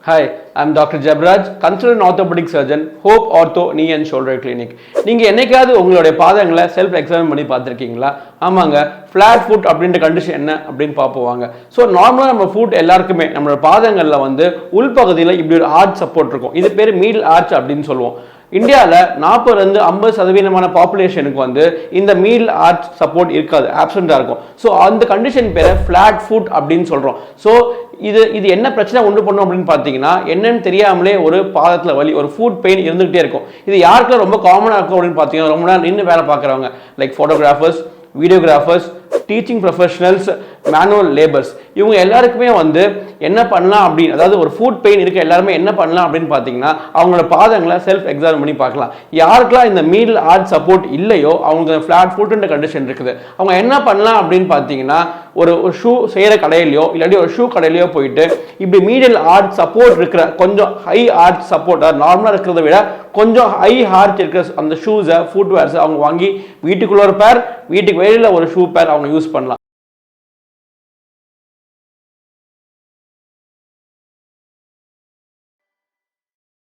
Hi, I'm Dr. Jabraj, consultant orthopedic surgeon, Hope Ortho Knee and Shoulder Clinic. நீங்கள் என்னைக்காவது உங்களுடைய பாதங்களை self examine பண்ணி பார்த்துருக்கீங்களா? ஆமாங்க, ஃப்ளாட் ஃபுட் அப்படின்ற கண்டிஷன் என்ன அப்படின்னு பார்ப்போவாங்க. ஸோ நார்மலாக நம்ம ஃபுட் எல்லாருக்குமே நம்மளோட பாதங்களில் வந்து உள்பகுதியில் இப்படி ஒரு ஆர்ச் சப்போர்ட் இருக்கும். இது பேர் மீடில் ஆர்ச் அப்படின்னு சொல்லுவோம். இந்தியாவில் 40-50% பாப்புலேஷனுக்கு வந்து இந்த மீல் ஆர்ச் சப்போர்ட் இருக்காது, ஆப்சென்ட்டாக இருக்கும். ஸோ அந்த கண்டிஷன் பேரை ஃப்ளாட் ஃபுட் அப்படின்னு சொல்கிறோம். ஸோ இது என்ன பிரச்சனை உண்டு பண்ணும் அப்படின்னு பார்த்தீங்கன்னா, என்னன்னு தெரியாமலே ஒரு பாதத்தில் வலி, ஒரு ஃபுட் பெயின் இருந்துகிட்டே இருக்கும். இது யாருக்கெல்லாம் ரொம்ப காமனாக இருக்கும் அப்படின்னு பார்த்தீங்கன்னா, ரொம்ப நேரம் நின்று வேலை பார்க்குறவங்க, like photographers, videographers, teaching professionals, manual labours, இவங்க எல்லாருக்குமே வந்து என்ன பண்ணலாம் அப்படின்னு, அதாவது ஒரு ஃபுட் பெயின் இருக்க எல்லாருமே என்ன பண்ணலாம் அப்படின்னு பார்த்தீங்கன்னா, அவங்களோட பாதங்களை செல்ஃப் எக்ஸாமின் பண்ணி பார்க்கலாம். யாருக்கெல்லாம் இந்த மீடில் ஆர்ச் சப்போர்ட் இல்லையோ அவங்களுக்கு ஃப்ளாட் ஃபுட்ன்ற கண்டிஷன் இருக்குது. அவங்க என்ன பண்ணலாம் அப்படின்னு பார்த்தீங்கன்னா, ஒரு ஷூ செய்கிற கடையிலையோ இல்லாட்டி ஒரு ஷூ கடையிலையோ போயிட்டு இப்படி மீடில் ஆர்ச் சப்போர்ட் இருக்கிற கொஞ்சம் ஹை ஆர்ச் சப்போர்ட், நார்மலாக இருக்கிறத விட கொஞ்சம் ஹை ஆர்ச் இருக்கிற அந்த ஷூஸை, ஃபுட்வேர்ஸை அவங்க வாங்கி வீட்டுக்குள்ள ஒரு பேர், வீட்டுக்கு வெளியில் ஒரு ஷூ பேர் அவங்க யூஸ் பண்ணலாம்.